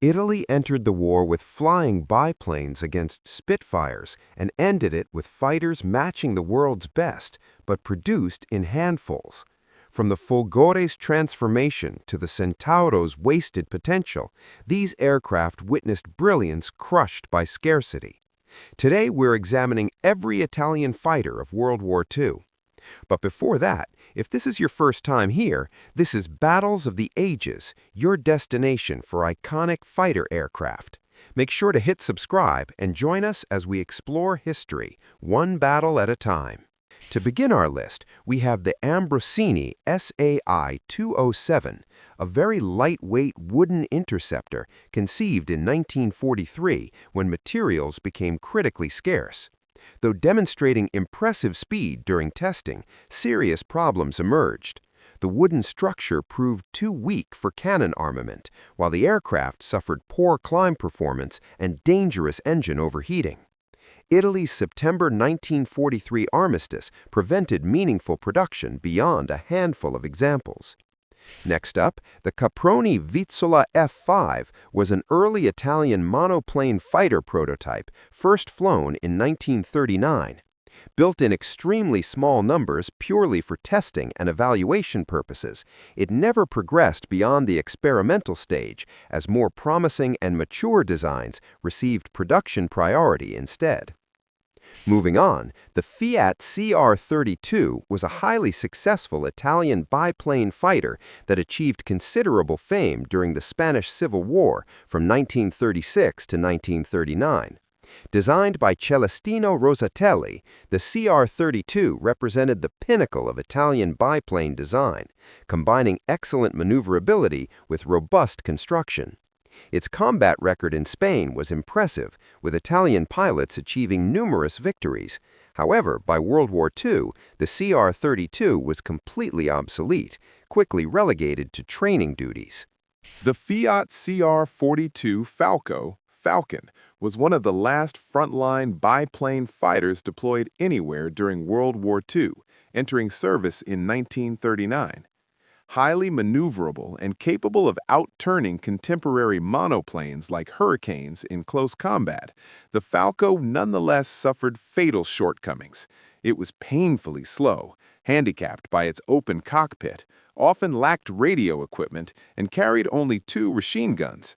Italy entered the war with flying biplanes against Spitfires and ended it with fighters matching the world's best, but produced in handfuls. From the Folgore's transformation to the Centauro's wasted potential, these aircraft witnessed brilliance crushed by scarcity. Today we're examining every Italian fighter of World War II. But before that, if this is your first time here, this is Battles of the Ages, your destination for iconic fighter aircraft. Make sure to hit subscribe and join us as we explore history, one battle at a time. To begin our list, we have the Ambrosini SAI.207, a very lightweight wooden interceptor conceived in 1943 when materials became critically scarce. Though demonstrating impressive speed during testing, serious problems emerged. The wooden structure proved too weak for cannon armament, while the aircraft suffered poor climb performance and dangerous engine overheating. Italy's September 1943 armistice prevented meaningful production beyond a handful of examples. Next up, the Caproni Vizzola F.5 was an early Italian monoplane fighter prototype first flown in 1939. Built in extremely small numbers purely for testing and evaluation purposes, it never progressed beyond the experimental stage as more promising and mature designs received production priority instead. Moving on, the Fiat CR.32 was a highly successful Italian biplane fighter that achieved considerable fame during the Spanish Civil War from 1936 to 1939. Designed by Celestino Rosatelli, the CR.32 represented the pinnacle of Italian biplane design, combining excellent maneuverability with robust construction. Its combat record in Spain was impressive, with Italian pilots achieving numerous victories. However, by World War II, the CR.32 was completely obsolete, quickly relegated to training duties. The Fiat CR.32 Falcon was one of the last frontline biplane fighters deployed anywhere during World War II, entering service in 1939. Highly maneuverable and capable of outturning contemporary monoplanes like Hurricanes in close combat, the Falco nonetheless suffered fatal shortcomings. It was painfully slow, handicapped by its open cockpit, often lacked radio equipment, and carried only 2 machine guns.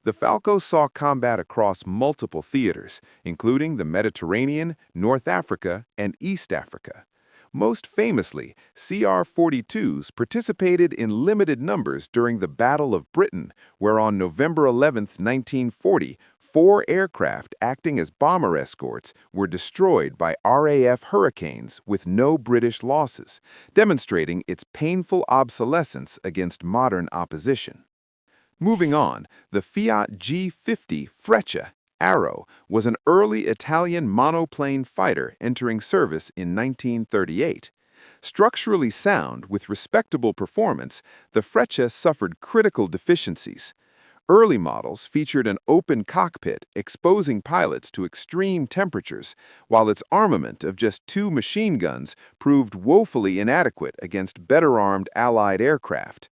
The Falco saw combat across multiple theaters, including the Mediterranean, North Africa, and East Africa. Most famously, CR.42s participated in limited numbers during the Battle of Britain, where on November 11, 1940, 4 aircraft acting as bomber escorts were destroyed by RAF Hurricanes with no British losses, demonstrating its painful obsolescence against modern opposition. Moving on, the Fiat G.50 Freccia Arrow was an early Italian monoplane fighter entering service in 1938. Structurally sound with respectable performance, the Freccia suffered critical deficiencies. Early models featured an open cockpit exposing pilots to extreme temperatures, while its armament of just 2 machine guns proved woefully inadequate against better-armed Allied aircraft.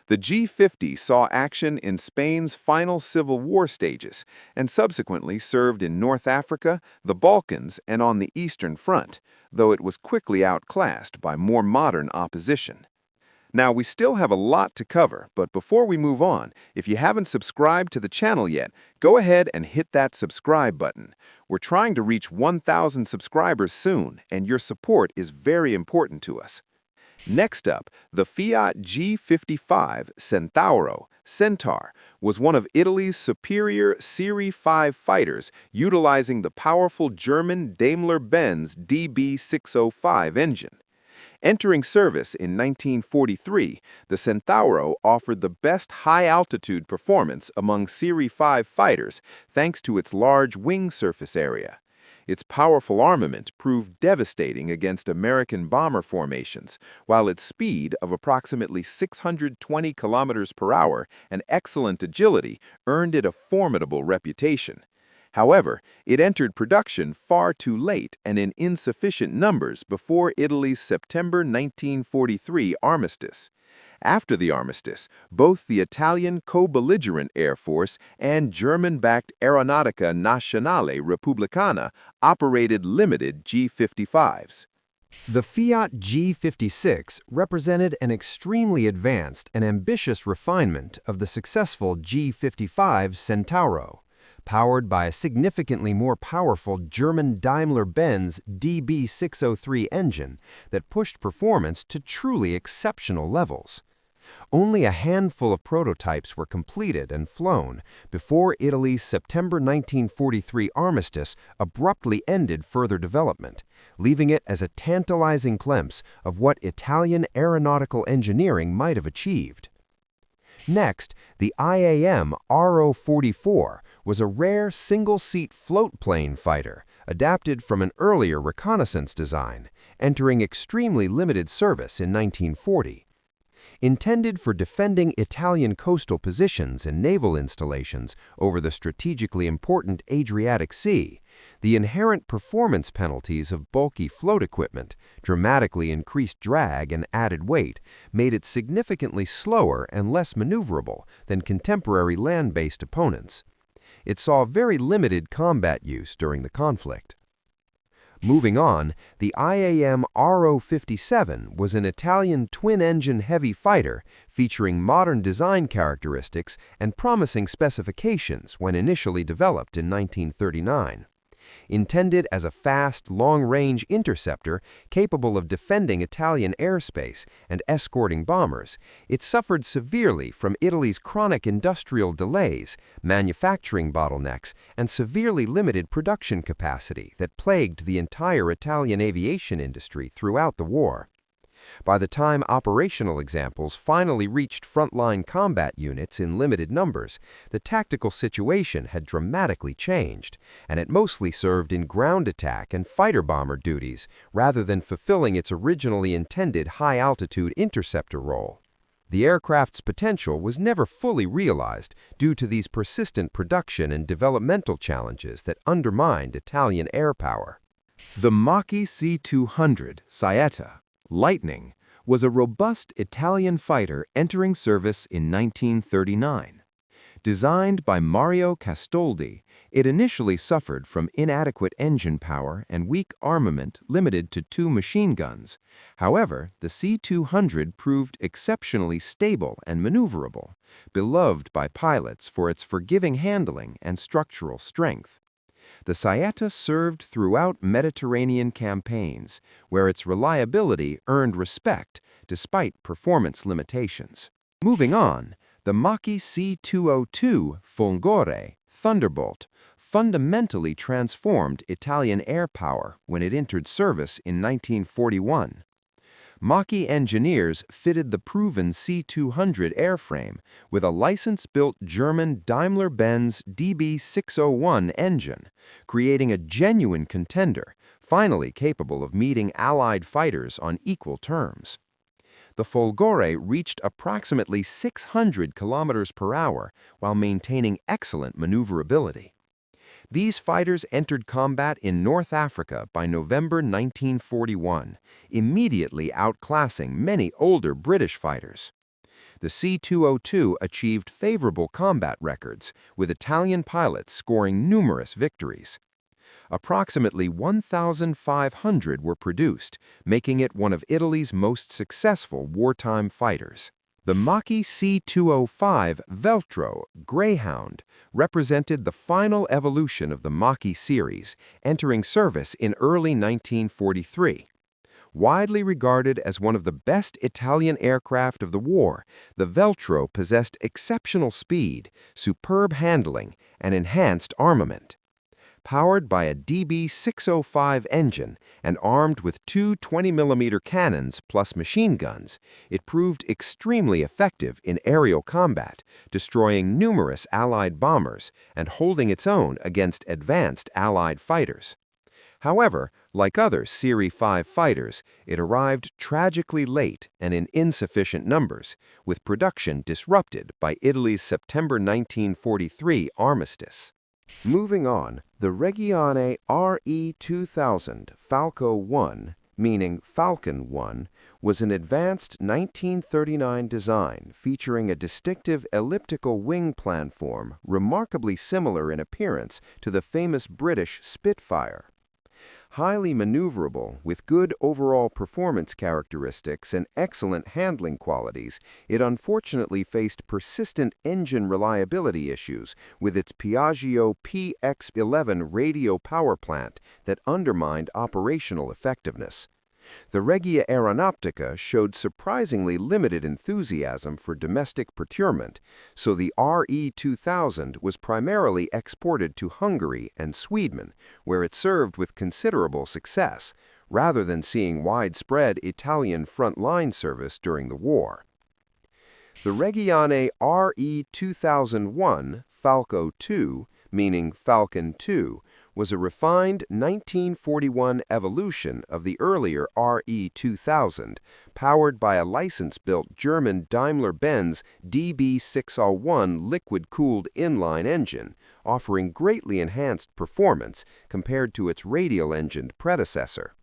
The G.50 saw action in Spain's final Civil War stages and subsequently served in North Africa, the Balkans, and on the Eastern Front, though it was quickly outclassed by more modern opposition. Now, we still have a lot to cover, but before we move on, if you haven't subscribed to the channel yet, go ahead and hit that subscribe button. We're trying to reach 1,000 subscribers soon, and your support is very important to us. Next up, the Fiat G.55 Centauro was one of Italy's superior Series 5 fighters utilizing the powerful German Daimler-Benz DB605 engine. Entering service in 1943, the Centauro offered the best high-altitude performance among Series 5 fighters thanks to its large wing surface area. Its powerful armament proved devastating against American bomber formations, while its speed of approximately 620 kilometers per hour and excellent agility earned it a formidable reputation. However, it entered production far too late and in insufficient numbers before Italy's September 1943 armistice. After the armistice, both the Italian co-belligerent Air Force and German-backed Aeronautica Nazionale Repubblicana operated limited G.55s. The Fiat G.56 represented an extremely advanced and ambitious refinement of the successful G.55 Centauro, powered by a significantly more powerful German Daimler-Benz DB603 engine that pushed performance to truly exceptional levels. Only a handful of prototypes were completed and flown before Italy's September 1943 armistice abruptly ended further development, leaving it as a tantalizing glimpse of what Italian aeronautical engineering might have achieved. Next, the IMAM Ro.44 was a rare single-seat floatplane fighter adapted from an earlier reconnaissance design, entering extremely limited service in 1940. Intended for defending Italian coastal positions and naval installations over the strategically important Adriatic Sea, the inherent performance penalties of bulky float equipment, dramatically increased drag and added weight, made it significantly slower and less maneuverable than contemporary land-based opponents. It saw very limited combat use during the conflict. Moving on, the IMAM Ro.57 was an Italian twin-engine heavy fighter featuring modern design characteristics and promising specifications when initially developed in 1939. Intended as a fast, long-range interceptor capable of defending Italian airspace and escorting bombers, it suffered severely from Italy's chronic industrial delays, manufacturing bottlenecks, and severely limited production capacity that plagued the entire Italian aviation industry throughout the war. By the time operational examples finally reached frontline combat units in limited numbers, the tactical situation had dramatically changed, and it mostly served in ground attack and fighter bomber duties rather than fulfilling its originally intended high-altitude interceptor role. The aircraft's potential was never fully realized due to these persistent production and developmental challenges that undermined Italian air power. The Macchi C.200 Saetta Lightning was a robust Italian fighter entering service in 1939. Designed by Mario Castoldi, it initially suffered from inadequate engine power and weak armament limited to 2 machine guns. However, the C.200 proved exceptionally stable and maneuverable, beloved by pilots for its forgiving handling and structural strength. The Saetta served throughout Mediterranean campaigns, where its reliability earned respect despite performance limitations. Moving on, the Macchi C.202 Folgore Thunderbolt fundamentally transformed Italian air power when it entered service in 1941. Macchi engineers fitted the proven C.200 airframe with a license-built German Daimler-Benz DB601 engine, creating a genuine contender, finally capable of meeting Allied fighters on equal terms. The Folgore reached approximately 600 kilometers per hour while maintaining excellent maneuverability. These fighters entered combat in North Africa by November 1941, immediately outclassing many older British fighters. The C.202 achieved favorable combat records, with Italian pilots scoring numerous victories. Approximately 1,500 were produced, making it one of Italy's most successful wartime fighters. The Macchi C.205 Veltro Greyhound represented the final evolution of the Macchi series, entering service in early 1943. Widely regarded as one of the best Italian aircraft of the war, the Veltro possessed exceptional speed, superb handling, and enhanced armament. Powered by a DB605 engine and armed with 2 20mm cannons plus machine guns, it proved extremely effective in aerial combat, destroying numerous Allied bombers and holding its own against advanced Allied fighters. However, like other Series 5 fighters, it arrived tragically late and in insufficient numbers, with production disrupted by Italy's September 1943 armistice. Moving on, the Reggiane Re.2000 Falco 1 meaning Falcon 1, was an advanced 1939 design featuring a distinctive elliptical wing planform remarkably similar in appearance to the famous British Spitfire. Highly maneuverable, with good overall performance characteristics and excellent handling qualities, it unfortunately faced persistent engine reliability issues with its Piaggio PX11 radio power plant that undermined operational effectiveness. The Regia Aeronautica showed surprisingly limited enthusiasm for domestic procurement, so the RE2000 was primarily exported to Hungary and Sweden, where it served with considerable success, rather than seeing widespread Italian front-line service during the war. The Reggiane RE2001 Falco 2, meaning Falcon 2, was a refined 1941 evolution of the earlier RE2000, powered by a license-built German Daimler-Benz DB601 liquid-cooled inline engine, offering greatly enhanced performance compared to its radial-engined predecessor.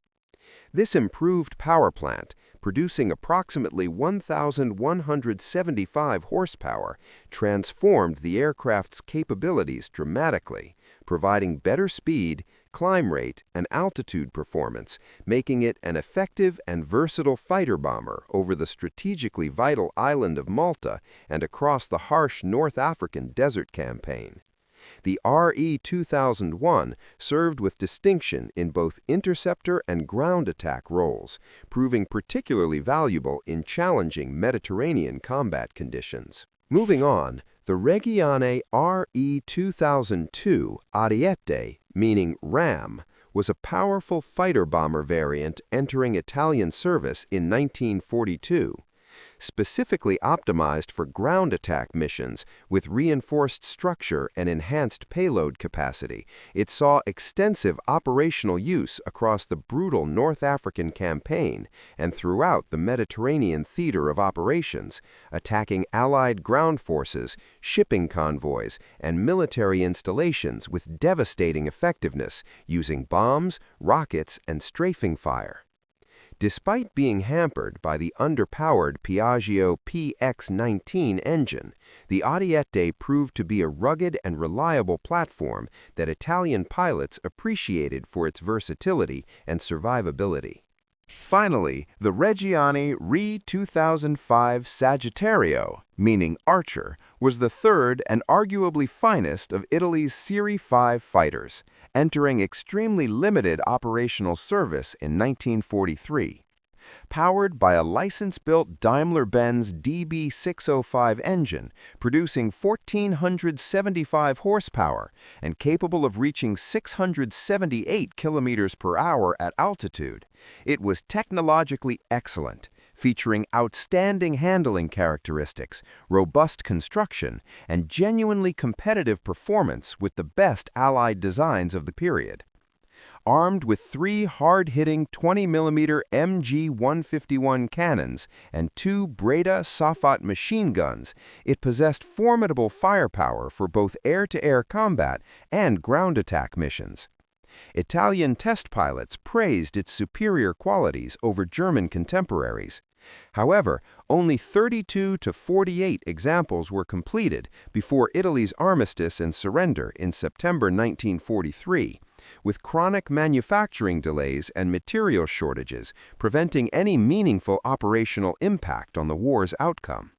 This improved power plant, producing approximately 1,175 horsepower, transformed the aircraft's capabilities dramatically, providing better speed, climb rate, and altitude performance, making it an effective and versatile fighter bomber over the strategically vital island of Malta and across the harsh North African desert campaign. The RE2001 served with distinction in both interceptor and ground attack roles, proving particularly valuable in challenging Mediterranean combat conditions. Moving on, the Reggiane RE2002 Ariete, meaning Ram, was a powerful fighter bomber variant entering Italian service in 1942. Specifically optimized for ground attack missions with reinforced structure and enhanced payload capacity, it saw extensive operational use across the brutal North African campaign and throughout the Mediterranean theater of operations, attacking Allied ground forces, shipping convoys, and military installations with devastating effectiveness using bombs, rockets, and strafing fire. Despite being hampered by the underpowered Piaggio PX19 engine, the Ariete proved to be a rugged and reliable platform that Italian pilots appreciated for its versatility and survivability. Finally, the Reggiane Re.2005 Sagittario, meaning Archer, was the third and arguably finest of Italy's Series 5 fighters, entering extremely limited operational service in 1943. Powered by a license-built Daimler-Benz DB605 engine, producing 1,475 horsepower and capable of reaching 678 kilometers per hour at altitude, it was technologically excellent, featuring outstanding handling characteristics, robust construction, and genuinely competitive performance with the best Allied designs of the period. Armed with 3 hard-hitting 20mm MG-151 cannons and 2 Breda Safat machine guns, it possessed formidable firepower for both air-to-air combat and ground attack missions. Italian test pilots praised its superior qualities over German contemporaries. However, only 32 to 48 examples were completed before Italy's armistice and surrender in September 1943, with chronic manufacturing delays and material shortages preventing any meaningful operational impact on the war's outcome.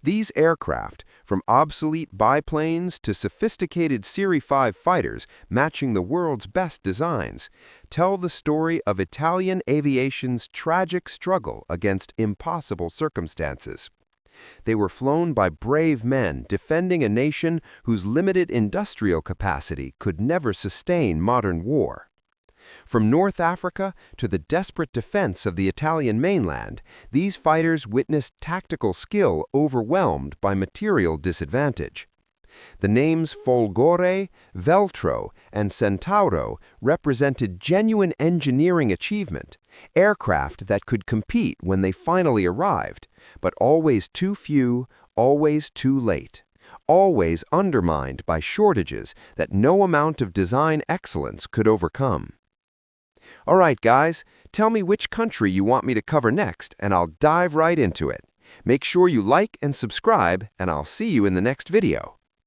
These aircraft, from obsolete biplanes to sophisticated Series 5 fighters matching the world's best designs, tell the story of Italian aviation's tragic struggle against impossible circumstances. They were flown by brave men defending a nation whose limited industrial capacity could never sustain modern war. From North Africa to the desperate defense of the Italian mainland, these fighters witnessed tactical skill overwhelmed by material disadvantage. The names Folgore, Veltro, and Centauro represented genuine engineering achievement, aircraft that could compete when they finally arrived, but always too few, always too late, always undermined by shortages that no amount of design excellence could overcome. Alright guys, tell me which country you want me to cover next and I'll dive right into it. Make sure you like and subscribe and I'll see you in the next video.